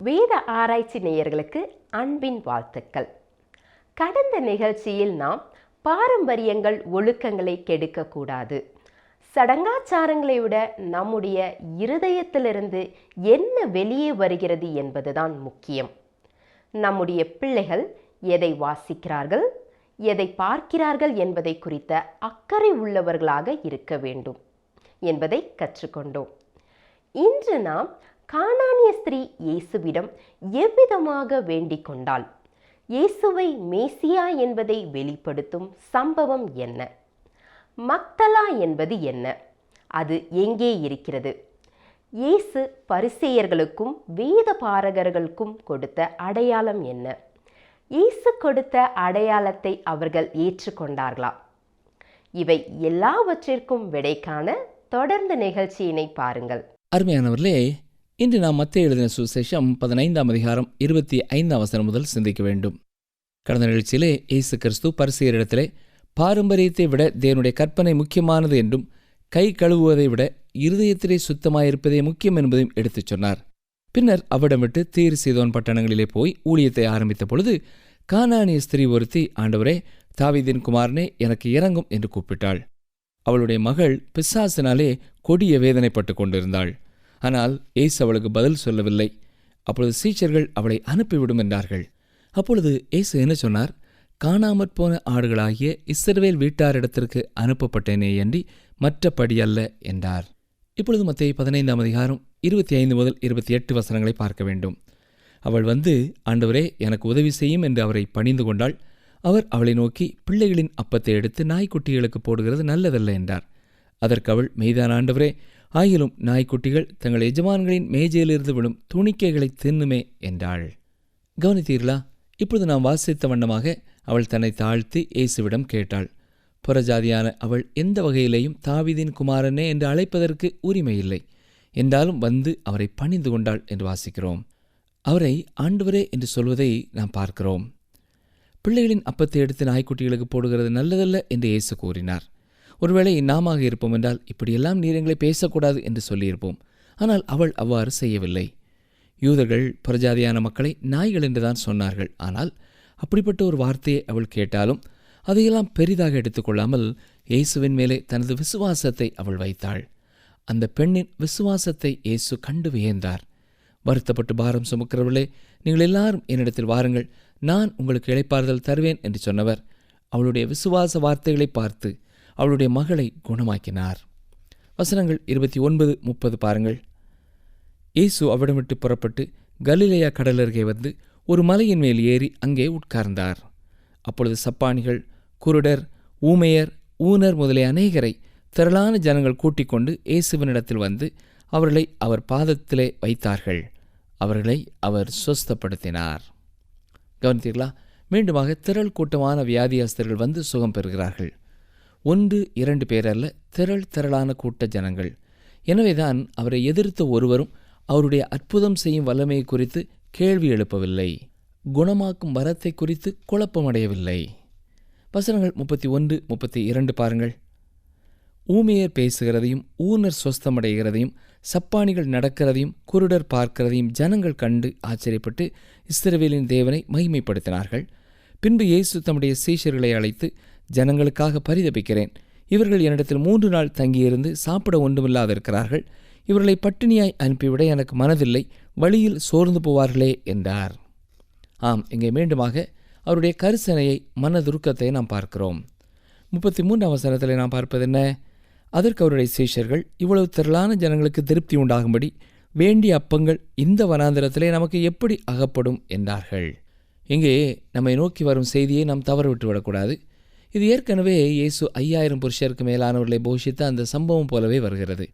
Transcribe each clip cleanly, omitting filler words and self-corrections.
வேத ஆராய்ச்சி நேயர்களுக்கு அன்பின் வாழ்த்துக்கள். கடந்த நிகழ்ச்சியில் நாம் பாரம்பரியங்கள் ஒழுக்கங்களை கெடுக்கக்கூடாது, சடங்காச்சாரங்களை விட நம்முடைய இருதயத்திலிருந்து என்ன வெளியே வருகிறது என்பதுதான் முக்கியம். நம்முடைய பிள்ளைகள் எதை வாசிக்கிறார்கள், எதை பார்க்கிறார்கள் என்பதை குறித்த அக்கறை உள்ளவர்களாக இருக்க வேண்டும் என்பதை கற்றுக்கொண்டோம். இன்று நாம் கானானிய ஸ்திரீ இயேசுவிடம் எவ்விதமாக வேண்டிக் கொண்டாள், இயேசுவை மேசியா என்பதை வெளிப்படுத்தும் சம்பவம் என்ன, மக்தலா என்பது என்ன, அது எங்கே இருக்கிறது, இயேசு பரிசேயர்களுக்கும் வேத பாரகர்களுக்கும் கொடுத்த அடையாளம் என்ன, இயேசு கொடுத்த அடையாளத்தை அவர்கள் ஏற்றுக்கொண்டார்களா? இவை எல்லாவற்றிற்கும் விடை காண தொடர்ந்து நிகழ்ச்சியினை பாருங்கள். அருமையானவர்களே, இன்று நாம் மத்தேயு எழுதின சுவிசேஷம் 15ஆம் அதிகாரம் 25ஆம் வசனம் முதல் சிந்திக்க வேண்டும். கடந்த நிகழ்ச்சியிலே இயேசு கிறிஸ்து பரிசேயரிடத்திலே பாரம்பரியத்தை விட தேவனுடைய கற்பனை முக்கியமானது என்றும், கை கழுவுவதை விட இருதயத்திலே சுத்தமாயிருப்பதே முக்கியம் என்பதையும் எடுத்துச் சொன்னார். பின்னர் அவ்விடம் விட்டு தீர் சீதோன் பட்டணங்களிலே போய் ஊழியத்தை ஆரம்பித்த பொழுது கானானிய ஸ்திரீ ஒருத்தி, ஆண்டவரே, தாவீதின் குமாரனே, எனக்கு இரங்கும் என்று கூப்பிட்டாள். அவளுடைய மகள் பிசாசினாலே கொடிய வேதனைப்பட்டு கொண்டிருந்தாள். ஆனால் இயேசு அவளுக்கு பதில் சொல்லவில்லை. அப்பொழுது சீஷர்கள் அவளை அனுப்பிவிடும் என்றார்கள். அப்பொழுது இயேசு என்ன சொன்னார்? காணாமற் போன ஆடுகளாகிய இஸ்ரவேல் வீட்டாரிடத்திற்கு அனுப்பப்பட்டேனே அன்றி மற்றபடி அல்ல என்றார். இப்பொழுது மத்தேயு 15ஆம் அதிகாரம் 25 முதல் 28 வசனங்களை பார்க்க வேண்டும். அவள் வந்து, ஆண்டவரே, எனக்கு உதவி செய்யும் என்று அவரை பணிந்து கொண்டாள். அவர் அவளை நோக்கி, பிள்ளைகளின் அப்பத்தை எடுத்து நாய்க்குட்டிகளுக்கு போடுகிறது நல்லதல்ல என்றார். அதற்கு அவள், மெய்தான் ஆண்டவரே, ஆயிலும் நாய்க்குட்டிகள் தங்கள் எஜமான்களின் மேஜையிலிருந்து விடும் துணிக்கைகளை தின்னுமே என்றாள். கவனித்தீர்களா? இப்பொழுது நாம் வாசித்த வண்ணமாக அவள் தன்னை தாழ்த்தி இயேசுவிடம் கேட்டாள். புறஜாதியான அவள் எந்த வகையிலேயும் தாவீதின் குமாரனே என்று அழைப்பதற்கு உரிமை இல்லை. என்றாலும் வந்து அவரை பணிந்து கொண்டாள் என்று வாசிக்கிறோம். அவரை ஆண்டவரே என்று சொல்வதை நாம் பார்க்கிறோம். பிள்ளைகளின் அப்பத்தை எடுத்து நாய்க்குட்டிகளுக்கு போடுகிறது நல்லதல்ல என்று இயேசு கூறினார். ஒருவேளை நாமாக இருப்போம் என்றால், இப்படியெல்லாம் நீர் எங்களை பேசக்கூடாது என்று சொல்லியிருப்போம். ஆனால் அவள் அவ்வாறு செய்யவில்லை. யூதர்கள் புறஜாதியான மக்களை நாய்கள் என்றுதான் சொன்னார்கள். ஆனால் அப்படிப்பட்ட ஒரு வார்த்தையை அவள் கேட்டாலும் அதையெல்லாம் பெரிதாக எடுத்துக்கொள்ளாமல் இயேசுவின் மேலே தனது விசுவாசத்தை அவள் வைத்தாள். அந்த பெண்ணின் விசுவாசத்தை இயேசு கண்டு வியந்தார். வருத்தப்பட்டு பாரம் சுமக்கிறவர்களே, நீங்கள் எல்லாரும் என்னிடத்தில் வாருங்கள், நான் உங்களுக்கு இளைப்பாறுதல் தருவேன் என்று சொன்னவர் அவளுடைய விசுவாச வார்த்தைகளை பார்த்து அவளுடைய மகளை குணமாக்கினார். வசனங்கள் 29-30 பாருங்கள். இயேசு அவ்விடம் விட்டு புறப்பட்டு கலிலேயா கடலருகே வந்து ஒரு மலையின் மேல் ஏறி அங்கே உட்கார்ந்தார். அப்பொழுது சப்பானிகள், குருடர், ஊமையர், ஊனர் முதலிய அநேகரை திரளான ஜனங்கள் கூட்டிக் கொண்டு இயேசுவினிடத்தில் வந்து அவர்களை அவர் பாதத்திலே வைத்தார்கள். அவர்களை அவர் சுஸ்தப்படுத்தினார். கவனித்தீர்களா? மீண்டுமாக திரள் கூட்டமான வியாதியஸ்தர்கள் வந்து சுகம் பெறுகிறார்கள். 1-2 பேர் அல்ல, திரளான கூட்ட ஜனங்கள். எனவேதான் அவரை எதிர்த்த ஒருவரும் அவருடைய அற்புதம் செய்யும் வல்லமையை குறித்து கேள்வி எழுப்பவில்லை. குணமாக்கும் வரத்தை குறித்து குழப்பமடையவில்லை. வசனங்கள் 31-32 பாருங்கள். ஊமையர் பேசுகிறதையும் ஊனர் சொஸ்தமடைகிறதையும் சப்பானிகள் நடக்கிறதையும் குருடர் பார்க்கிறதையும் ஜனங்கள் கண்டு ஆச்சரியப்பட்டு இஸ்ரவேலின் தேவனை மகிமைப்படுத்தினார்கள். பின்பு இயேசு தம்முடைய சீஷர்களை அழைத்து, ஜனங்களுக்காக பரிதபிக்கிறேன். இவர்கள் என்னிடத்தில் 3 நாள் தங்கியிருந்து சாப்பிட ஒன்றுமில்லாதிருக்கிறார்கள். இவர்களை பட்டினியாய் அனுப்பிவிட எனக்கு மனதில்லை, வழியில் சோர்ந்து போவார்களே என்றார். ஆம், இங்கே மீண்டுமாக அவருடைய கரிசனையை, மனதுருக்கத்தை நாம் பார்க்கிறோம். 33ஆம் வசனத்தில் நாம் பார்ப்பது என்ன? அதற்கு அவருடைய சீஷர்கள், இவ்வளவு திரளான ஜனங்களுக்கு திருப்தி உண்டாகும்படி வேண்டிய அப்பங்கள் இந்த வனாந்திரத்திலே நமக்கு எப்படி அகப்படும் என்றார்கள். இங்கே நம்மை நோக்கி வரும் செய்தியை நாம் தவற விட்டுவிடக்கூடாது. இது ஏற்கனவே இயேசு 5000 புருஷருக்கு மேலானவர்களை போஷித்த அந்த சம்பவம் போலவே வருகிறது.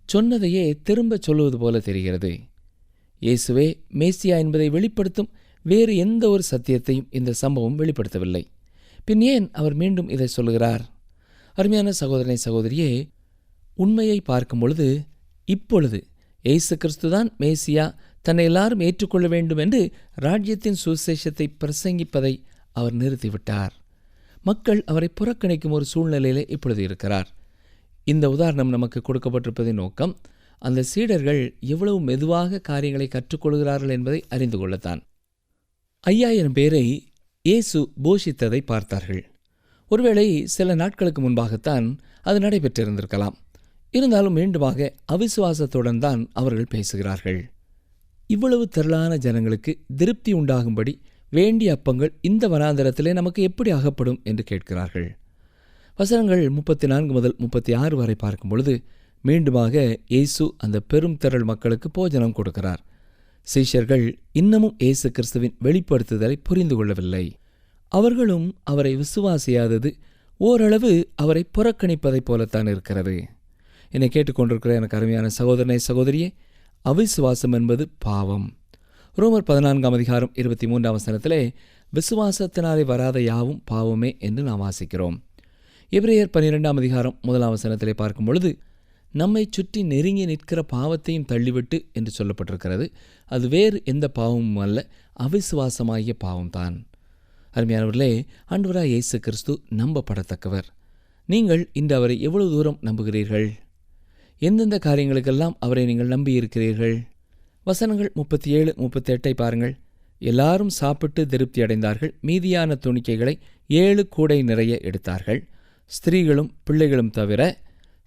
சொன்னதையே திரும்ப சொல்லுவது போல தெரிகிறது. இயேசுவே மேசியா என்பதை வெளிப்படுத்தும் வேறு எந்த ஒரு சத்தியத்தையும் இந்த சம்பவம் வெளிப்படுத்தவில்லை. பின் ஏன் அவர் மீண்டும் இதை சொல்லுகிறார்? அருமையான சகோதரனை சகோதரியே, உண்மையை பார்க்கும் பொழுது இப்பொழுது இயேசு கிறிஸ்துதான் மேசியா, தன்னை எல்லாரும் ஏற்றுக்கொள்ள வேண்டும் என்று ராஜ்யத்தின் சுவிசேஷத்தை பிரசங்கிப்பதை அவர் நிறுத்திவிட்டார். மக்கள் அவரை புறக்கணிக்கும் ஒரு சூழ்நிலையிலே இப்பொழுது இருக்கிறார். இந்த உதாரணம் நமக்கு கொடுக்கப்பட்டிருப்பதின் நோக்கம், அந்த சீடர்கள் எவ்வளவு மெதுவாக காரியங்களை கற்றுக்கொள்கிறார்கள் என்பதை அறிந்து கொள்ளத்தான். 5000 பேரை இயேசு போஷித்ததை பார்த்தார்கள். ஒருவேளை சில நாட்களுக்கு முன்பாகத்தான் அது நடைபெற்றிருந்திருக்கலாம். இருந்தாலும் மீண்டுமாக அவிசுவாசத்துடன் தான் அவர்கள் பேசுகிறார்கள். இவ்வளவு திரளான ஜனங்களுக்கு திருப்தி உண்டாகும்படி வேண்டிய அப்பங்கள் இந்த வனாந்தரத்திலே நமக்கு எப்படி அகப்படும் என்று கேட்கிறார்கள். வசனங்கள் 34 முதல் 36 வரை பார்க்கும் பொழுது மீண்டுமாக இயேசு அந்த பெரும் திரள் மக்களுக்கு போஜனம் கொடுக்கிறார். சீஷர்கள் இன்னமும் இயேசு கிறிஸ்துவின் வெளிப்படுத்துதலை புரிந்து கொள்ளவில்லை. அவர்களும் அவரை விசுவாசியாதது ஓரளவு அவரை புறக்கணிப்பதைப் போலத்தான் இருக்கிறது. என்னை கேட்டுக்கொண்டிருக்கிற எனக்கு அருமையான சகோதரனை சகோதரியே, அவிசுவாசம் என்பது பாவம். ரோமர் 14 வசனத்திலே விசுவாசத்தினாலே வராத யாவும் பாவமே என்று நாம் வாசிக்கிறோம். எபிரேயர் 12 வசனத்திலே பார்க்கும் பொழுது நம்மை சுற்றி நெருங்கி நிற்கிற பாவத்தையும் தள்ளிவிட்டு என்று சொல்லப்பட்டிருக்கிறது. அது வேறு எந்த பாவமும் அல்ல, அவிசுவாசமாகிய பாவம்தான். அருமையானவர்களே, ஆண்டவராய் இயேசு கிறிஸ்து நம்பப்படத்தக்கவர். நீங்கள் இன்று அவரை எவ்வளவு தூரம் நம்புகிறீர்கள்? எந்தெந்த காரியங்களுக்கெல்லாம் அவரை நீங்கள் நம்பியிருக்கிறீர்கள்? வசனங்கள் 37, 38 பாருங்கள். எல்லாரும் சாப்பிட்டு திருப்தி அடைந்தார்கள். மீதியான துணிக்கைகளை 7 கூடை நிறைய எடுத்தார்கள். ஸ்திரீகளும் பிள்ளைகளும் தவிர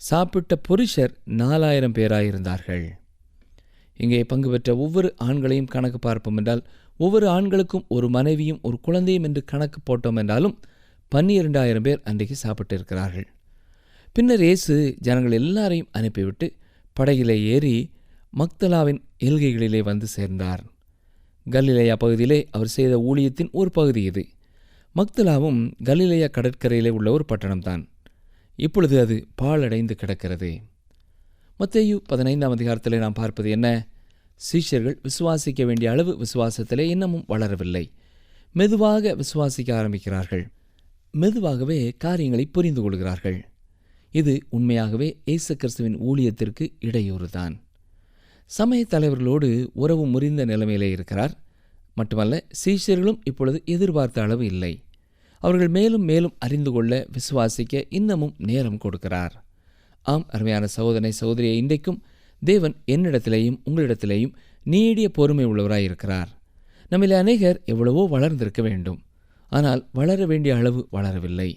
சாப்பிட்ட புருஷர் 4000 பேராயிருந்தார்கள். இங்கே பங்கு பெற்ற ஒவ்வொரு ஆண்களையும் கணக்கு பார்ப்போம் என்றால், ஒவ்வொரு ஆண்களுக்கும் ஒரு மனைவியும் ஒரு குழந்தையும் என்று கணக்கு போட்டோம் என்றாலும் 12000 பேர் அன்றைக்கு சாப்பிட்டு இருக்கிறார்கள். பின்னர் இயேசு ஜனங்கள் எல்லாரையும் அனுப்பிவிட்டு படகிலே ஏறி மக்தலாவின் எல்கைகளிலே வந்து சேர்ந்தார். கலிலேயா பகுதியிலே அவர் செய்த ஊழியத்தின் ஒரு பகுதி இது. மக்தலாவும் கலிலேயா கடற்கரையிலே உள்ள ஒரு பட்டணம்தான். இப்பொழுது அது பாழடைந்து கிடக்கிறது. மத்தேயு 15 நாம் பார்ப்பது என்ன? சீஷர்கள் விசுவாசிக்க வேண்டிய அளவு விசுவாசத்திலே இன்னமும் வளரவில்லை. மெதுவாக விசுவாசிக்க ஆரம்பிக்கிறார்கள். மெதுவாகவே காரியங்களை புரிந்து கொள்கிறார்கள். இது உண்மையாகவே இயேசு கிறிஸ்துவின் ஊழியத்திற்கு இடையூறுதான். சமய தலைவர்களோடு உறவு முறிந்த நிலைமையிலே இருக்கிறார். மட்டுமல்ல, சீஷர்களும் இப்பொழுது எதிர்பார்த்த அளவு இல்லை. அவர்கள் மேலும் மேலும் அறிந்து கொள்ள விசுவாசிக்க இன்னமும் நேரம் கொடுக்கிறார். ஆம் அருமையான சகோதரனை சகோதரியை, இன்றைக்கும் தேவன் என்னிடத்திலேயும் உங்களிடத்திலேயும் நீடிய பொறுமை உள்ளவராயிருக்கிறார். நம்மில் அநேகர் எவ்வளவோ வளர்ந்திருக்க வேண்டும். ஆனால் வளர வேண்டிய அளவு வளரவில்லை.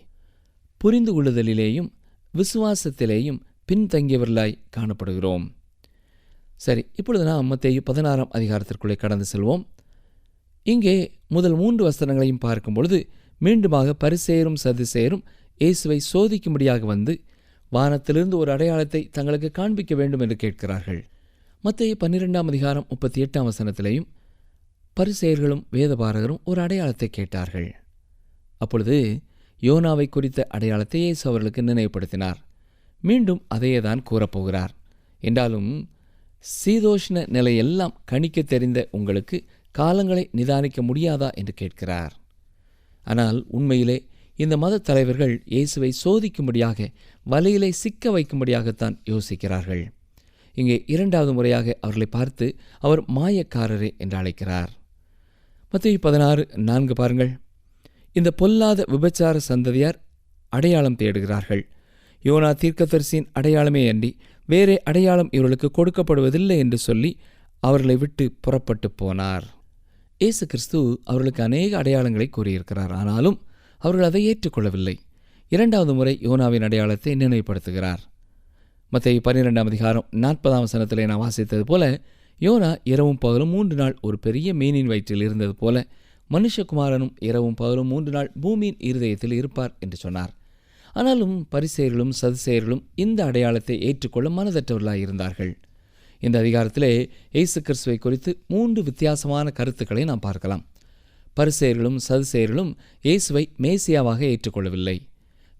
புரிந்து கொள்ளுதலிலேயும் விசுவாசத்திலேயும் பின்தங்கியவர்களாய் காணப்படுகிறோம். சரி, இப்பொழுது நாம் மத்தேயு 16 கடந்து செல்வோம். இங்கே முதல் 3 வசனங்களையும் பார்க்கும் பொழுது மீண்டுமாக பரிசேயரும் சதுசேயரும் இயேசுவை சோதிக்கும்படியாக வந்து வானத்திலிருந்து ஒரு அடையாளத்தை தங்களுக்கு காண்பிக்க வேண்டும் என்று கேட்கிறார்கள். மத்தேயு 12 வசனத்திலேயும் பரிசேயர்களும் வேதபாரகரும் ஒரு அடையாளத்தை கேட்டார்கள். அப்பொழுது யோனாவை குறித்த அடையாளத்தை இயேசு அவர்களுக்கு நினைவுபடுத்தினார். மீண்டும் அதையே தான் கூறப்போகிறார். என்றாலும் சீதோஷ்ண நிலையெல்லாம் கணிக்க தெரிந்த உங்களுக்கு காலங்களை நிதானிக்க முடியாதா என்று கேட்கிறார். ஆனால் உண்மையிலே இந்த மத தலைவர்கள் இயேசுவை சோதிக்கும்படியாக, வலையிலே சிக்க வைக்கும்படியாகத்தான் யோசிக்கிறார்கள். இங்கே 2வது முறையாக அவர்களை பார்த்து அவர் மாயக்காரரே என்று அழைக்கிறார். மத்தேயு 16:4 பாருங்கள். இந்த பொல்லாத விபச்சார சந்ததியார் அடையாளம் தேடுகிறார்கள். யோனா தீர்க்கதரிசியின் அடையாளமே அன்றி வேறே அடையாளம் இவர்களுக்கு கொடுக்கப்படுவதில்லை என்று சொல்லி அவர்களை விட்டு புறப்பட்டு போனார். இயேசு கிறிஸ்து அவர்களுக்கு அநேக அடையாளங்களை கூறியிருக்கிறார். ஆனாலும் அவர்கள் அதை ஏற்றுக்கொள்ளவில்லை. 2வது முறை யோனாவின் அடையாளத்தை நினைவுபடுத்துகிறார். மத்தேயு 12 வசனத்திலே நான் வாசித்தது போல, யோனா இரவும் பகலும் 3 நாள் ஒரு பெரிய மீனின் வயிற்றில் இருந்தது போல மனுஷகுமாரனும் இரவும் பகலும் 3 நாள் பூமியின் இருதயத்தில் இருப்பார் என்று சொன்னார். ஆனாலும் பரிசேயர்களும் சதுசேயர்களும் இந்த அடையாளத்தை ஏற்றுக்கொள்ள மனதற்றவர்களாக இருந்தார்கள். இந்த அதிகாரத்திலே இயேசு கிறிஸ்துவை குறித்து 3 வித்தியாசமான கருத்துக்களை நாம் பார்க்கலாம். பரிசேயர்களும் சதுசேயர்களும் இயேசுவை மேசியாவாக ஏற்றுக்கொள்ளவில்லை.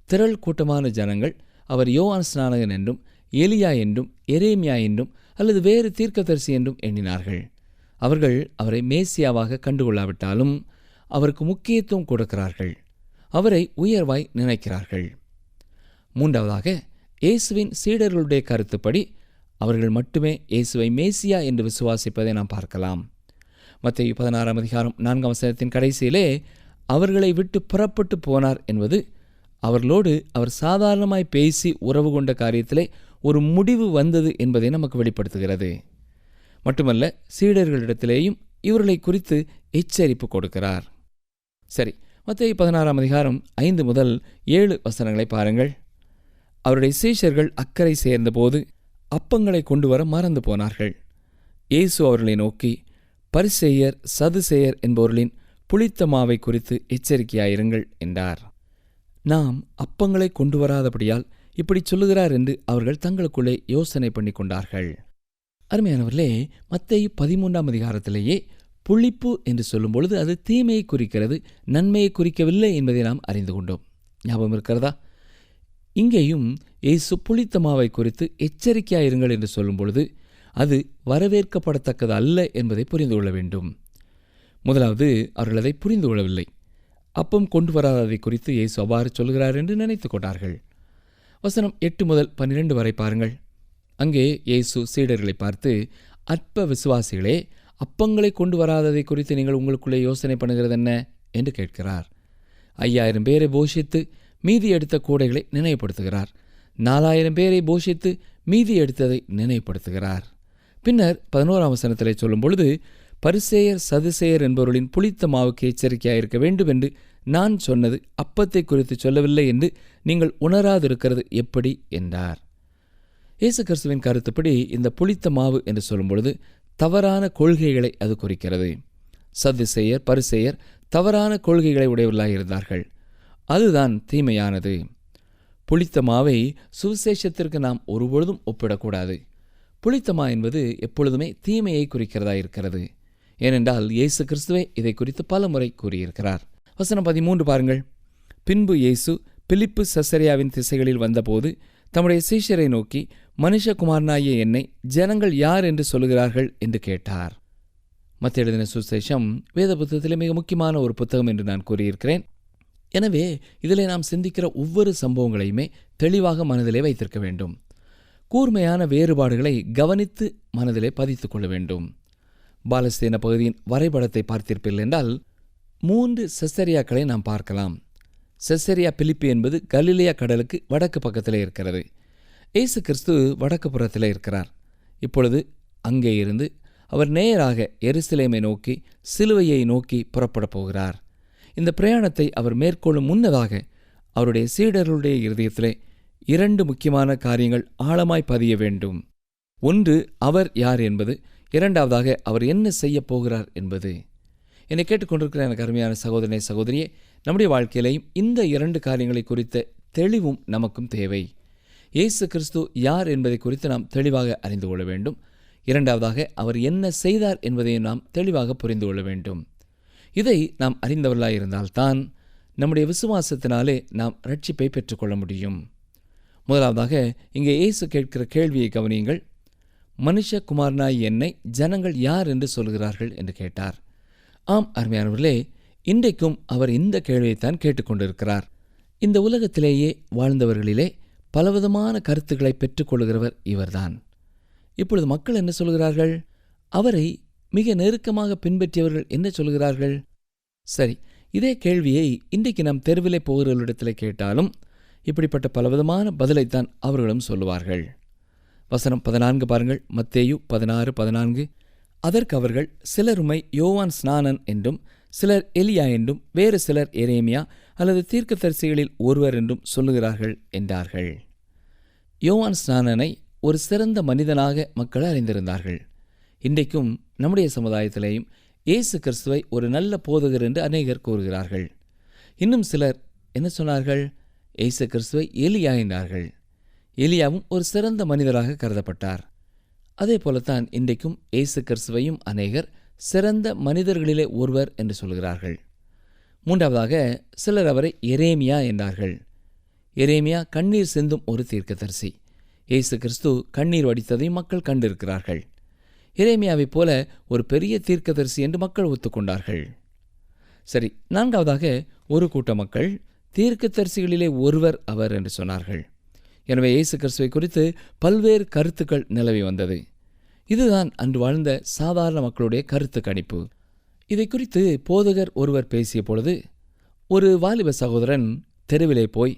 திரள் கூட்டமான ஜனங்கள் அவர் யோவான் ஸ்நானகன் என்றும் எலியா என்றும் எரேமியா என்றும் அல்லது வேறு தீர்க்கதரிசி என்றும் எண்ணினார்கள். அவர்கள் அவரை மேசியாவாக கண்டுகொள்ளாவிட்டாலும் அவருக்கு முக்கியத்துவம் கொடுக்கிறார்கள். அவரை உயர்வாய் நினைக்கிறார்கள். 3வதாக, இயேசுவின் சீடர்களுடைய கருத்துப்படி அவர்கள் மட்டுமே இயேசுவை மேசியா என்று விசுவாசிப்பதை நாம் பார்க்கலாம். மத்தேயு 16 4 கடைசியிலே அவர்களை விட்டு புறப்பட்டு போனார் என்பது அவர்களோடு அவர் சாதாரணமாய் பேசி உறவு கொண்ட காரியத்திலே ஒரு முடிவு வந்தது என்பதை நமக்கு வெளிப்படுத்துகிறது. மட்டுமல்ல, சீடர்களிடத்திலேயும் இவர்களை குறித்து எச்சரிப்பு கொடுக்கிறார். சரி, மத்தேயு 16ஆம் அதிகாரம் 5 முதல் 7 வசனங்களை பாருங்கள். அவருடைய சீஷர்கள் அக்கறை சேர்ந்தபோது அப்பங்களை கொண்டு வர மறந்து போனார்கள். இயேசு அவர்களை நோக்கி, பரிசேயர் சதுசேயர் என்பவர்களின் புளித்த மாவை குறித்து எச்சரிக்கையாயிருங்கள் என்றார். நாம் அப்பங்களை கொண்டு வராதபடியால் இப்படி சொல்லுகிறார் என்று அவர்கள் தங்களுக்குள்ளே யோசனை பண்ணி கொண்டார்கள். அருமையானவர்களே, மத்தேயு 13ஆம் அதிகாரத்திலேயே புளிப்பு என்று சொல்லும் பொழுது அது தீமையை குறிக்கிறது, நன்மையை குறிக்கவில்லை என்பதை நாம் அறிந்து கொண்டோம். ஞாபகம் இருக்கிறதா? இங்கேயும் இயேசு புளித்த மாவை குறித்து எச்சரிக்கையாயிருங்கள் என்று சொல்லும் பொழுது அது வரவேற்கப்படத்தக்கது அல்ல என்பதை புரிந்து கொள்ள வேண்டும். முதலாவது, அவர்கள் அதை புரிந்து கொள்ளவில்லை. அப்பம் கொண்டு வராததை குறித்து இயேசு அவ்வாறு சொல்கிறார் என்று நினைத்து கொண்டார்கள். வசனம் 8 முதல் 12 வரை பாருங்கள். அங்கே இயேசு சீடர்களை பார்த்து, அற்ப விசுவாசிகளே, அப்பங்களை கொண்டு வராததை குறித்து நீங்கள் உங்களுக்குள்ளே யோசனை பண்ணுகிறது என்ன என்று கேட்கிறார். 5000 பேரை போஷித்து மீதி எடுத்த கூடைகளை நினைவுபடுத்துகிறார். 4000 பேரை போஷித்து மீதி எடுத்ததை நினைவுபடுத்துகிறார். பின்னர் 11ஆம் வசனத்திலே சொல்லும் பொழுது, பரிசேயர் சதுசேயர் என்பவர்களின் புளித்த மாவுக்கு எச்சரிக்கையாயிருக்க வேண்டும் என்று நான் சொன்னது அப்பத்தை குறித்து சொல்லவில்லை என்று நீங்கள் உணராதிருக்கிறது எப்படி என்றார். இயேசு கிறிஸ்துவின் கருத்துப்படி இந்த புளித்த மாவு என்று சொல்லும் பொழுது தவறான கொள்கைகளை அது குறிக்கிறது. சதுசேயர் பரிசேயர் தவறான கொள்கைகளை உடையவர்களாக இருந்தார்கள். அதுதான் தீமையானது. புளித்த மாவை சுவிசேஷத்திற்கு நாம் ஒருபொழுதும் ஒப்பிடக்கூடாது. புளித்தமா என்பது எப்பொழுதுமே தீமையை குறிக்கிறதா இருக்கிறது. ஏனென்றால் இயேசு கிறிஸ்துவே இதை குறித்து பல முறை கூறியிருக்கிறார். வசனம் 13 பாருங்கள். பின்பு இயேசு பிலிப்பு செசரியாவின் திசைகளில் வந்தபோது தம்முடைய சீஷரை நோக்கி, மனுஷகுமாரனாகிய என்னை ஜனங்கள் யார் என்று சொல்லுகிறார்கள் என்று கேட்டார். மத்தேயு எழுதின சுவிசேஷம் வேத புத்தகத்திலே மிக முக்கியமான ஒரு புத்தகம் என்று நான் கூறியிருக்கிறேன். எனவே இதிலே நாம் சிந்திக்கிற ஒவ்வொரு சம்பவங்களையுமே தெளிவாக மனதிலே வைத்திருக்க வேண்டும். கூர்மையான வேறுபாடுகளை கவனித்து மனதிலே பதித்துக் கொள்ள வேண்டும். பாலஸ்தீன பகுதியின் வரைபடத்தை பார்த்திருப்பீர்கள் என்றால் 3 செசரியாக்களை நாம் பார்க்கலாம். செசரியா பிலிப்பி என்பது கலிலேயா கடலுக்கு வடக்கு பக்கத்திலே இருக்கிறது. இயேசு கிறிஸ்து வடக்கு புறத்திலே இருக்கிறார். இப்பொழுது அங்கே இருந்து அவர் நேராக எருசலேமை நோக்கி சிலுவையை நோக்கி புறப்பட போகிறார். இந்த பிரயாணத்தை அவர் மேற்கொள்ளும் முன்னதாக அவருடைய சீடர்களுடைய இருதயத்திலே 2 முக்கியமான காரியங்கள் ஆழமாய் பதிய வேண்டும். ஒன்று, அவர் யார் என்பது. இரண்டாவதாக, அவர் என்ன செய்ய போகிறார் என்பது. என்னை கேட்டுக்கொண்டிருக்கிற எனக்கு அருமையான சகோதரனே சகோதரியே, நம்முடைய வாழ்க்கையிலையும் இந்த 2 காரியங்களை குறித்த தெளிவும் நமக்கும் தேவை. இயேசு கிறிஸ்து யார் என்பதை குறித்து நாம் தெளிவாக அறிந்து கொள்ள வேண்டும். இரண்டாவதாக, அவர் என்ன செய்தார் என்பதையும் நாம் தெளிவாக புரிந்து கொள்ள வேண்டும். இதை நாம் அறிந்தவர்களாக இருந்தால்தான் நம்முடைய விசுவாசத்தினாலே நாம் ரட்சிப்பை பெற்றுக்கொள்ள முடியும். முதலாவதாக இங்கே இயேசு கேட்கிற கேள்வியை கவனியுங்கள். மனுஷகுமாரனாய் என்னை ஜனங்கள் யார் என்று சொல்கிறார்கள் என்று கேட்டார். ஆம் அருமையானவர்களே, இன்றைக்கும் அவர் இந்த கேள்வியைத்தான் கேட்டுக்கொண்டிருக்கிறார். இந்த உலகத்திலேயே வாழ்ந்தவர்களிலே பலவிதமான கருத்துக்களை பெற்றுக்கொள்கிறவர் இவர்தான். இப்பொழுது மக்கள் என்ன சொல்கிறார்கள்? அவரை மிக நெருக்கமாக பின்பற்றியவர்கள் என்ன சொல்கிறார்கள்? சரி, இதே கேள்வியை இன்றைக்கு நாம் தெருவிலே போகிறவர்களிடத்தில் கேட்டாலும் இப்படிப்பட்ட பலவிதமான பதிலைத்தான் அவர்களும் சொல்லுவார்கள். வசனம் 14 பாருங்கள். மத்தேயு 16:14. அதற்கு அவர்கள், சிலர் உம்மை யோவான் ஸ்நானன் என்றும் சிலர் எலியா என்றும் வேறு சிலர் எரேமியா அல்லது தீர்க்கதரிசிகளில் ஒருவர் என்றும் சொல்லுகிறார்கள் என்றார்கள். யோவான் ஸ்நானனை ஒரு சிறந்த மனிதனாக மக்கள் அறிந்திருந்தார்கள். இன்றைக்கும் நம்முடைய சமுதாயத்திலேயும் இயேசு கிறிஸ்துவை ஒரு நல்ல போதகர் என்று அநேகர் கூறுகிறார்கள். இன்னும் சிலர் என்ன சொன்னார்கள்? இயேசு கிறிஸ்துவை எலியா என்றார்கள். எலியாவும் ஒரு சிறந்த மனிதராக கருதப்பட்டார். அதே போலத்தான் இன்றைக்கும் இயேசு கிறிஸ்துவையும் அநேகர் சிறந்த மனிதர்களிலே ஒருவர் என்று சொல்கிறார்கள். மூன்றாவதாக சிலர் அவரை எரேமியா என்றார்கள். எரேமியா கண்ணீர் சிந்தும் ஒரு தீர்க்கதரிசி. இயேசு கிறிஸ்து கண்ணீர் வடித்ததையும் மக்கள் கண்டிருக்கிறார்கள். எரேமியாவைப் போல ஒரு பெரிய தீர்க்கதரிசி என்று மக்கள் ஒத்துக்கொண்டார்கள். சரி, நான்காவதாக ஒரு கூட்ட மக்கள் தீர்க்கதரிசிகளிலே ஒருவர் அவர் என்று சொன்னார்கள். எனவே இயேசு கிறிஸ்துவை குறித்து பல்வேறு கருத்துக்கள் நிலவி வந்தது. இதுதான் அன்று வாழ்ந்த சாதாரண மக்களுடைய கருத்து கணிப்பு. இதை குறித்து போதகர் ஒருவர் பேசிய பொழுது ஒரு வாலிப சகோதரன் தெருவிலே போய்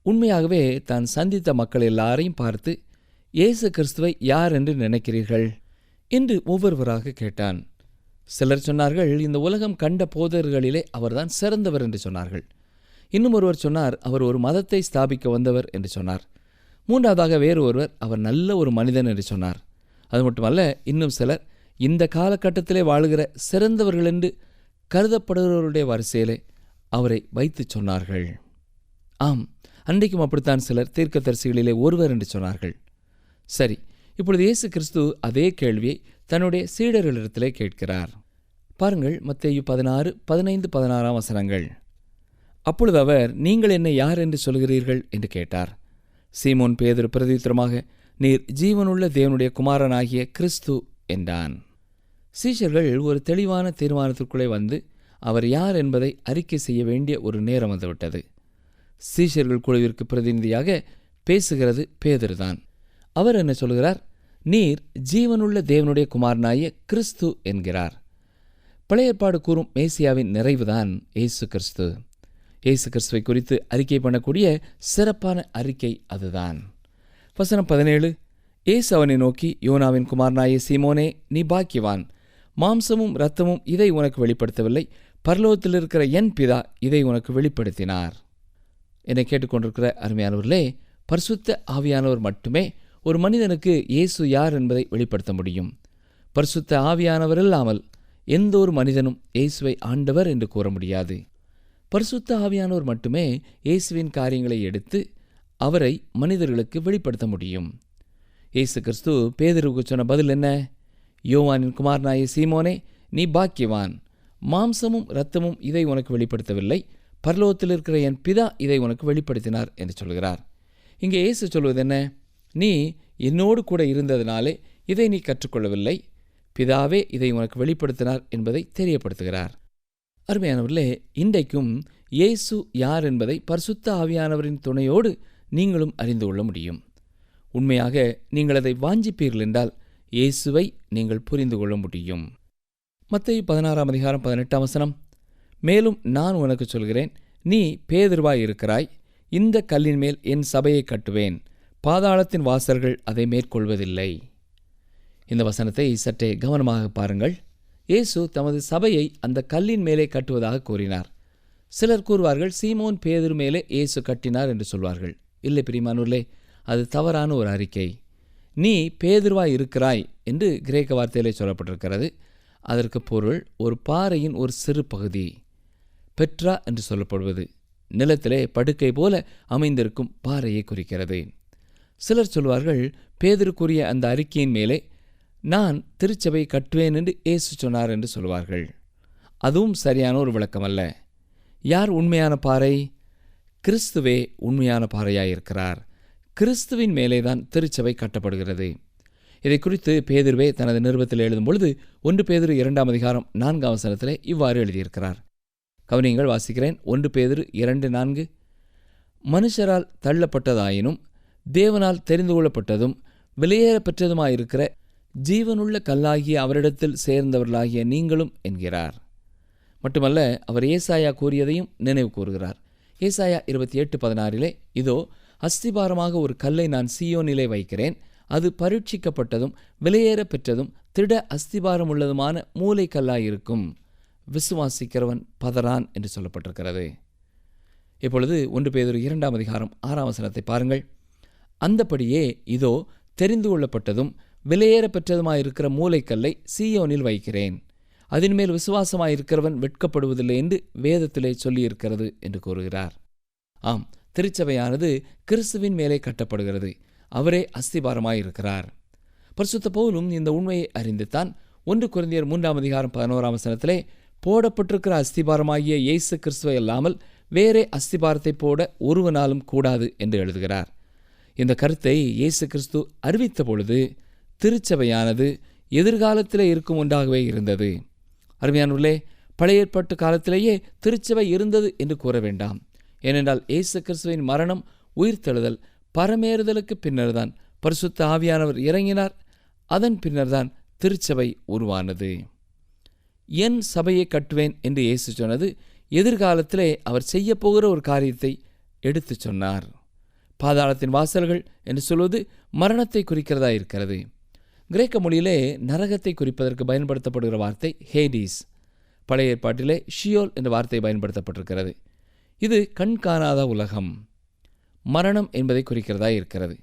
உண்மையாகவே தான் சந்தித்த மக்கள் எல்லாரையும் பார்த்து, இயேசு கிறிஸ்துவை யார் என்று நினைக்கிறீர்கள் என்று ஒவ்வொருவராக கேட்டான். சிலர் சொன்னார்கள், இந்த உலகம் கண்ட போதகர்களிலே அவர்தான் சிறந்தவர் என்று சொன்னார்கள். இன்னும் ஒருவர் சொன்னார், அவர் ஒரு மதத்தை ஸ்தாபிக்க வந்தவர் என்று சொன்னார். மூன்றாவதாக வேறு ஒருவர், அவர் நல்ல ஒரு மனிதன் என்று சொன்னார். அது மட்டுமல்ல, இன்னும் சிலர் இந்த காலகட்டத்திலே வாழுகிற சிறந்தவர்கள் என்று கருதப்படுகிறவருடைய வரிசையிலே அவரை வைத்து சொன்னார்கள். ஆம், அன்றைக்கும் அப்படித்தான் சிலர் தீர்க்கதரிசிகளிலே ஒருவர் என்று சொன்னார்கள். சரி, இப்பொழுது இயேசு கிறிஸ்து அதே கேள்வியை தன்னுடைய சீடர்களிடத்திலே கேட்கிறார். பாருங்கள், மத்தேயு 16:15-16 வசனங்கள். அப்பொழுது அவர், நீங்கள் என்னை யார் என்று சொல்கிறீர்கள் என்று கேட்டார். சீமோன் பேதுரு பிரதியுத்தரமாக, நீர் ஜீவனுள்ள தேவனுடைய குமாரனாகிய கிறிஸ்து என்றான். சீஷர்கள் ஒரு தெளிவான தீர்மானத்திற்குள்ளே வந்து அவர் யார் என்பதை அறிக்கை செய்ய வேண்டிய ஒரு நேரம் வந்துவிட்டது. சீஷர்கள் குழுவிற்கு பிரதிநிதியாக பேசுகிறது பேதுருதான். அவர் என்ன சொல்கிறார்? நீர் ஜீவனுள்ள தேவனுடைய குமாரனாகிய கிறிஸ்து என்கிறார். பழைய ஏற்பாடு கூறும் மேசியாவின் நிறைவுதான் இயேசு கிறிஸ்து. இயேசு கிறிஸ்துவை குறித்து அறிக்கை பண்ணக்கூடிய சிறப்பான அறிக்கை அதுதான். வசனம் 17. இயேசு அவனை நோக்கி, யோனாவின் குமாரனாகிய சீமோனே, நீ பாக்கியவான். மாம்சமும் இரத்தமும் இதை உனக்கு வெளிப்படுத்தவில்லை, பரலோகத்தில் இருக்கிற என் பிதா இதை உனக்கு வெளிப்படுத்தினார். என்னை கேட்டுக்கொண்டிருக்கிற அருமையானவர்களே, பரிசுத்த ஆவியானவர் மட்டுமே ஒரு மனிதனுக்கு இயேசு யார் என்பதை வெளிப்படுத்த முடியும். பரிசுத்த ஆவியானவர் இல்லாமல் எந்த ஒரு மனிதனும் இயேசுவை ஆண்டவர் என்று கூற முடியாது. பரிசுத்த ஆவியானவர் மட்டுமே இயேசுவின் காரியங்களை எடுத்து அவரை மனிதர்களுக்கு வெளிப்படுத்த முடியும். இயேசு கிறிஸ்து பேதுருவுக்கு சொன்ன பதில் என்ன? யோவானின் குமாரனாகிய சீமோனே, நீ பாக்கியவான். மாம்சமும் இரத்தமும் இதை உனக்கு வெளிப்படுத்தவில்லை, பரலோகத்தில் இருக்கிற என் பிதா இதை உனக்கு வெளிப்படுத்தினார் என்று சொல்கிறார். இங்கே இயேசு சொல்வது என்ன? நீ என்னோடு கூட இருந்ததினாலே இதை நீ கற்றுக்கொள்ளவில்லை, பிதாவே இதை உனக்கு வெளிப்படுத்தினார் என்பதை தெரியப்படுத்துகிறார். அருமையானவர்களே, இன்றைக்கும் இயேசு யார் என்பதை பரிசுத்த ஆவியானவரின் துணையோடு நீங்களும் அறிந்து கொள்ள முடியும். உண்மையாக நீங்கள் அதை வாஞ்சிப்பீர்கள் என்றால் இயேசுவை நீங்கள் புரிந்து கொள்ள முடியும். மத்தேயு 16:18 வசனம். மேலும் நான் உனக்கு சொல்கிறேன், நீ பேதுருவாய் இருக்கிறாய், இந்த கல்லின் மேல் என் சபையை கட்டுவேன், பாதாளத்தின் வாசல்கள் அதை மேற்கொள்வதில்லை. இந்த வசனத்தை சற்றே கவனமாக பாருங்கள். இயேசு தமது சபையை அந்த கல்லின் மேலே கட்டுவதாக கூறினார். சிலர் கூறுவார்கள், சீமோன் பேதுரு மேலே இயேசு கட்டினார் என்று சொல்வார்கள். இல்லை பிரியமானவர்களே, அது தவறான ஒரு அறிக்கை. நீ பேதுருவாய் இருக்கிறாய் என்று கிரேக்க வார்த்தையிலே சொல்லப்பட்டிருக்கிறது. அதற்கு பொருள் ஒரு பாறையின் ஒரு சிறு பகுதி. பெட்ரா என்று சொல்லப்படுவது நிலத்திலே படுக்கை போல அமைந்திருக்கும் பாறையை குறிக்கிறது. சிலர் சொல்வார்கள், பேதுரு கூறிய அந்த அறிக்கையின் மேலே நான் திருச்சபை கட்டுவேன் என்று இயேசு சொன்னார் என்று சொல்வார்கள். அதுவும் சரியான ஒரு விளக்கமல்ல. யார் உண்மையான பாறை? கிறிஸ்துவே உண்மையான பாறையாயிருக்கிறார். கிறிஸ்துவின் மேலேதான் திருச்சபை கட்டப்படுகிறது. இதை குறித்து பேதுருவே தனது நிருபத்தில் எழுதும் பொழுது 1 பேதுரு 2:4 வசனத்திலே இவ்வாறு எழுதியிருக்கிறார். கவனியங்கள், வாசிக்கிறேன். 1 பேதுரு 2:4. மனுஷரால் தள்ளப்பட்டதாயினும் தேவனால் தெரிந்து கொள்ளப்பட்டதும் விலையேற பெற்றதுமாயிருக்கிற ஜீவனுள்ள கல்லாகிய அவரிடத்தில் சேர்ந்தவர்களாகிய நீங்களும் என்கிறார். மட்டுமல்ல, அவர் ஏசாயா கூறியதையும் நினைவு கூறுகிறார். ஏசாயா 28:16 இதோ அஸ்திபாரமாக ஒரு கல்லை நான் சீயோனிலே வைக்கிறேன், அது பரீட்சிக்கப்பட்டதும் விலையேற பெற்றதும் திட அஸ்திபாரம் உள்ளதுமான மூலைக்கல்லாயிருக்கும், விசுவாசிக்கிறவன் பதறான் என்று சொல்லப்பட்டிருக்கிறது. இப்பொழுது 1 பேதுரு 2:6 வசனத்தை பாருங்கள். அந்தபடியே இதோ தெரிந்து கொள்ளப்பட்டதும் விலையேற பெற்றதுமாயிருக்கிற மூலைக்கல்லை சீயோனில் வைக்கிறேன், அதன் மேல் விசுவாசமாயிருக்கிறவன் வெட்கப்படுவதில்லை என்று வேதத்திலே சொல்லியிருக்கிறது என்று கூறுகிறார். ஆம், திருச்சபையானது கிறிஸ்துவின் மேலே கட்டப்படுகிறது. அவரே அஸ்திபாரமாயிருக்கிறார். பரிசுத்த பவுலும் இந்த உண்மையை அறிந்துத்தான் 1 கொரிந்தியர் 3:11 வசனத்திலே போடப்பட்டிருக்கிற அஸ்திபாரமாகிய இயேசு கிறிஸ்துவை அல்லாமல் வேறே அஸ்திபாரத்தை போட ஒருவனாலும் கூடாது என்று எழுதுகிறார். இந்த கருத்தை இயேசு கிறிஸ்து அறிவித்த பொழுது திருச்சபையானது எதிர்காலத்திலே இருக்கும் ஒன்றாகவே இருந்தது. அருமையானவர்களே, பழைய ஏற்பாட்டு காலத்திலேயே திருச்சபை இருந்தது என்று கூற வேண்டாம். ஏனென்றால் இயேசு கிறிஸ்துவின் மரணம், உயிர்த்தெழுதல், பரமேறுதலுக்கு பின்னர்தான் பரிசுத்த ஆவியானவர் இறங்கினார். அதன் பின்னர்தான் திருச்சபை உருவானது. என் சபையை கட்டுவேன் என்று இயேசு சொன்னது எதிர்காலத்திலே அவர் செய்யப்போகிற ஒரு காரியத்தை எடுத்து சொன்னார். பாதாளத்தின் வாசல்கள் என்று சொல்வது மரணத்தை குறிக்கிறதா இருக்கிறது. கிரேக்க மொழியிலே நரகத்தை குறிப்பதற்கு பயன்படுத்தப்படுகிற வார்த்தை ஹேடிஸ். பழைய ஏற்பாட்டிலே ஷியோல் என்ற வார்த்தை பயன்படுத்தப்பட்டிருக்கிறது. இது கண் காணாத உலகம், மரணம் என்பதை குறிக்கிறதா இருக்கிறது.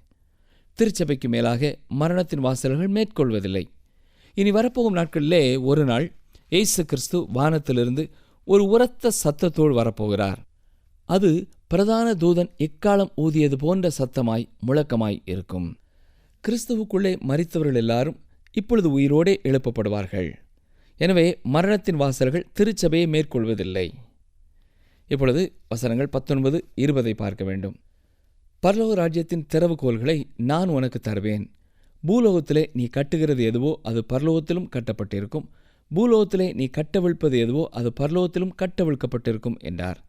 திருச்சபைக்கு மேலாக மரணத்தின் வாசல்கள் மேற்கொள்வதில்லை. இனி வரப்போகும் நாட்களிலே ஒரு நாள் இயேசு கிறிஸ்து வானத்திலிருந்து ஒரு உரத்த சத்தத்தோடு வரப்போகிறார். அது பிரதான தூதன் எக்காலம் ஊதியது போன்ற சத்தமாய் முழக்கமாய் இருக்கும். கிறிஸ்துவுக்குள்ளே மரித்தவர்கள் எல்லாரும் இப்பொழுது உயிரோடே எழுப்பப்படுவார்கள். எனவே மரணத்தின் வாசல்கள் திருச்சபையை மேற்கொள்வதில்லை. இப்பொழுது வசனங்கள் 19, 20 பார்க்க வேண்டும். பரலோக ராஜ்யத்தின் திறவுகோல்களை நான் உனக்கு தருவேன். பூலோகத்திலே நீ கட்டுகிறது எதுவோ அது பரலோகத்திலும் கட்டப்பட்டிருக்கும், பூலோகத்திலே நீ கட்டவிழ்ப்பது எதுவோ அது பரலோகத்திலும் கட்டவிழ்க்கப்பட்டிருக்கும் என்றார்.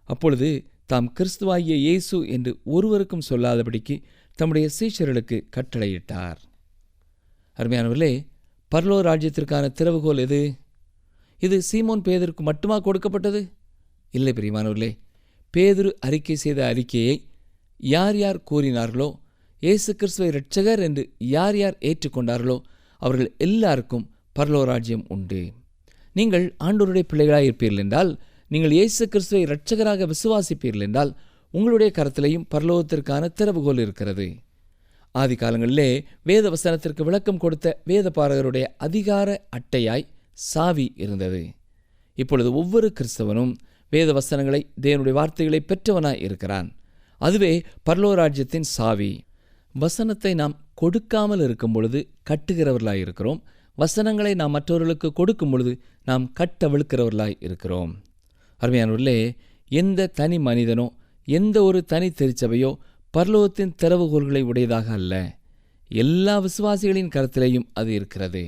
அப்பொழுது தாம் கிறிஸ்துவாகிய இயேசு என்று ஒருவருக்கும் சொல்லாதபடிக்கு தம்முடைய சீஷர்களுக்கு கட்டளையிட்டார். அருமையானவர்களே, பரலோக ராஜ்யத்திற்கான திறவுகோல் எது? இது சீமோன் பேதுருக்கு மட்டுமா கொடுக்கப்பட்டது? இல்லை பிரியமானவர்களே, பேதுரு அறிக்கை செய்த அறிக்கையை யார் யார் கூறினார்களோ, இயேசு கிறிஸ்துவை இரட்சகர் என்று யார் யார் ஏற்றுக்கொண்டார்களோ அவர்கள் எல்லாருக்கும் பரலோக ராஜ்யம் உண்டு. நீங்கள் ஆண்டவருடைய பிள்ளைகளாக இருப்பீர்கள் என்றால், நீங்கள் இயேசு கிறிஸ்துவை இரட்சகராக விசுவாசிப்பீர்கள் என்றால், உங்களுடைய கரத்திலேயும் பரலோகத்திற்கான திறவுகோல் இருக்கிறது. ஆதி காலங்களிலே வேத வசனத்திற்கு விளக்கம் கொடுத்த வேத பாரகருடைய அதிகார அட்டையாய் சாவி இருந்தது. இப்பொழுது ஒவ்வொரு கிறிஸ்தவனும் வேத வசனங்களை, தேவனுடைய வார்த்தைகளை பெற்றவனாய் இருக்கிறான். அதுவே பரலோக ராஜ்யத்தின் சாவி. வசனத்தை நாம் கொடுக்காமல் இருக்கும் பொழுது கட்டுகிறவர்களாய் இருக்கிறோம். வசனங்களை நாம் மற்றவர்களுக்கு கொடுக்கும் பொழுது நாம் கட்டவிழ்க்கிறவர்களாய் இருக்கிறோம். அருமையானவர்களே, எந்த தனி மனிதனோ எந்த ஒரு தனி திருச்சபையோ பரலோகத்தின் திறவுகோல்களை உடையதாக அல்ல. எல்லா விசுவாசிகளின் கருத்திலேயும் அது இருக்கிறது.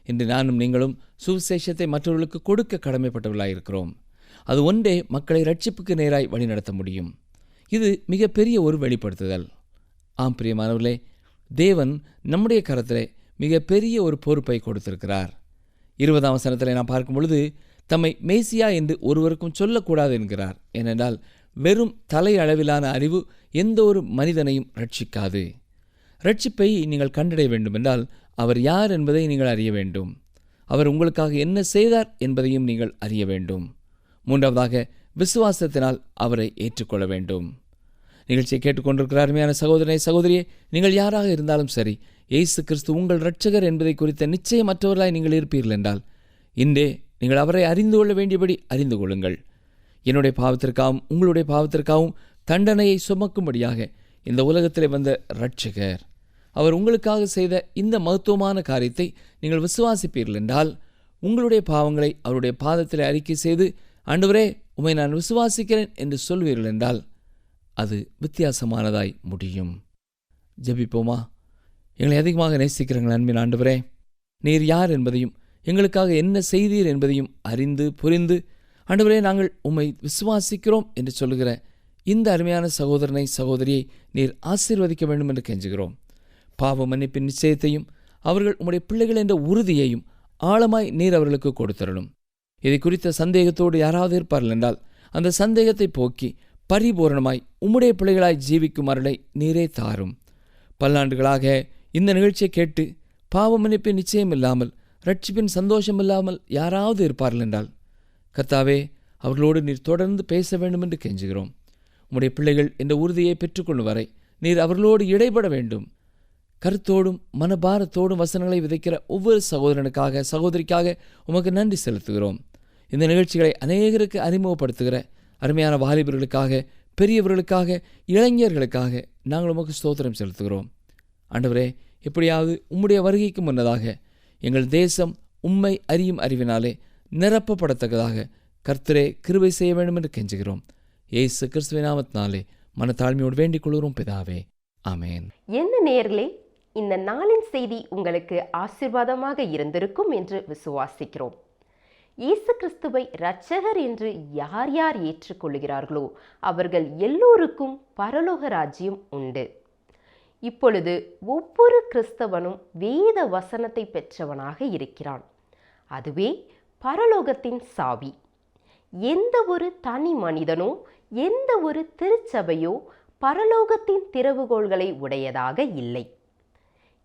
இன்று நானும் நீங்களும் சுவிசேஷத்தை மற்றவர்களுக்கு கொடுக்க கடமைப்பட்டவர்களாயிருக்கிறோம். அது ஒன்றே மக்களை ரட்சிப்புக்கு நேராய் வழிநடத்த முடியும். இது மிகப்பெரிய ஒரு வெளிப்படுத்துதல். ஆம் பிரியமானவர்களே, தேவன் நம்முடைய கரத்திலே மிகப்பெரிய ஒரு பொறுப்பை கொடுத்திருக்கிறார். 20ஆம் வசனத்திலே நாம் பார்க்கும் பொழுது, தம்மை மேசியா என்று ஒருவருக்கும் சொல்லக்கூடாது என்கிறார். ஏனென்றால் வெறும் தலை அளவிலான அறிவு எந்த ஒரு மனிதனையும் ரட்சிக்காது. ரட்சிப்பை நீங்கள் கண்டடைய வேண்டுமென்றால் அவர் யார் என்பதை நீங்கள் அறிய வேண்டும். அவர் உங்களுக்காக என்ன செய்தார் என்பதையும் நீங்கள் அறிய வேண்டும். மூன்றாவதாக, விசுவாசத்தினால் அவரை ஏற்றுக்கொள்ள வேண்டும். நிகழ்ச்சியை கேட்டுக்கொண்டிருக்கிற அருமையான சகோதரனை, சகோதரியே, நீங்கள் யாராக இருந்தாலும் சரி, இயேசு கிறிஸ்து உங்கள் இரட்சகர் என்பதை குறித்த நிச்சயமற்றவர்களாய் நீங்கள் இருப்பீர்கள் என்றால், இன்றே நீங்கள் அவரை அறிந்து கொள்ள வேண்டியபடி அறிந்து கொள்ளுங்கள். என்னுடைய பாவத்திற்காகவும் உங்களுடைய பாவத்திற்காகவும் தண்டனையை சுமக்கும்படியாக இந்த உலகத்திலே வந்த இரட்சகர், அவர் உங்களுக்காக செய்த இந்த மகத்துவமான காரியத்தை நீங்கள் விசுவாசிப்பீர்கள் என்றால், உங்களுடைய பாவங்களை அவருடைய பாதத்திலே அறிக்கை செய்து, ஆண்டவரே உம்மை நான் விசுவாசிக்கிறேன் என்று சொல்வீர்கள் என்றால், அது வித்தியாசமானதாய் முடியும். ஜெபிப்போமா? எங்களை அதிகமாக நேசிக்கிறீர்கள் அன்பின் ஆண்டவரே, நீர் யார் என்பதையும் எங்களுக்காக என்ன செய்தீர் என்பதையும் அறிந்து புரிந்து, ஆண்டவரே நாங்கள் உம்மை விசுவாசிக்கிறோம் என்று சொல்லுகிற இந்த அருமையான சகோதரனை, சகோதரியை நீர் ஆசீர்வதிக்க வேண்டும் என்று கெஞ்சுகிறோம். பாவ மன்னிப்பின் நிச்சயத்தையும் அவர்கள் உம்முடைய பிள்ளைகள் என்ற உறுதியையும் ஆழமாய் நீர் அவர்களுக்கு கொடுத்தரணும். இதை குறித்த சந்தேகத்தோடு யாராவது இருப்பார்கள் என்றால், அந்த சந்தேகத்தை போக்கி பரிபூரணமாய் உம்முடைய பிள்ளைகளாய் ஜீவிக்கும் அருளை நீரே தாரும். பல்லாண்டுகளாக இந்த நிகழ்ச்சியை கேட்டு பாவ மன்னிப்பின் நிச்சயம் இல்லாமல், ரட்சிப்பின் சந்தோஷம் இல்லாமல் யாராவது இருப்பார்கள் என்றால், கர்த்தாவே அவர்களோடு நீர் தொடர்ந்து பேச வேண்டும் என்று கெஞ்சுகிறோம். உம்முடைய பிள்ளைகள் என்ற உறுதியை பெற்றுக்கொள்ளும் வரை நீர் அவர்களோடு இடைபட வேண்டும். கருத்தோடும் மனபாரத்தோடும் வசனங்களை விதைக்கிற ஒவ்வொரு சகோதரனுக்காக, சகோதரிக்காக உமக்கு நன்றி செலுத்துகிறோம். இந்த நிகழ்ச்சிகளை அநேகருக்கு அறிமுகப்படுத்துகிற அருமையான வாலிபர்களுக்காக, பெரியவர்களுக்காக, இளைஞர்களுக்காக நாங்கள் உமக்கு ஸ்தோத்திரம் செலுத்துகிறோம். ஆண்டவரே, எப்படியாவது உம்முடைய வருகைக்கு முன்னதாக எங்கள் தேசம் உம்மை அறியும் அறிவினாலே நிரப்பப்படத்தக்கதாக கர்த்தரே கிருபை செய்ய வேண்டும் என்று கெஞ்சுகிறோம். இயேசு கிறிஸ்துவின் நாமத்தினாலே மனத்தாழ்மையோடு வேண்டிக் கொள்கிறோம் பிதாவே, ஆமேன். என்ன நேயர்களே, இந்த நாளின் செய்தி உங்களுக்கு ஆசீர்வாதமாக இருந்திருக்கும் என்று விசுவாசிக்கிறோம். இயேசு கிறிஸ்துவை இரட்சகர் என்று யார் யார் ஏற்றுக்கொள்கிறார்களோ அவர்கள் எல்லோருக்கும் பரலோக ராஜ்யம் உண்டு. இப்பொழுது ஒவ்வொரு கிறிஸ்தவனும் வேத வசனத்தை பெற்றவனாக இருக்கிறான். அதுவே பரலோகத்தின் சாவி. எந்த ஒரு தனி மனிதனோ எந்த ஒரு திருச்சபையோ பரலோகத்தின் திறவுகோள்களை உடையதாக இல்லை.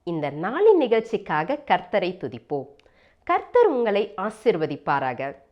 இந்த நாளின் நிகழ்ச்சிக்காக கர்த்தரை துதிப்போம். கர்த்தர் உங்களை ஆசிர்வதிப்பாராக.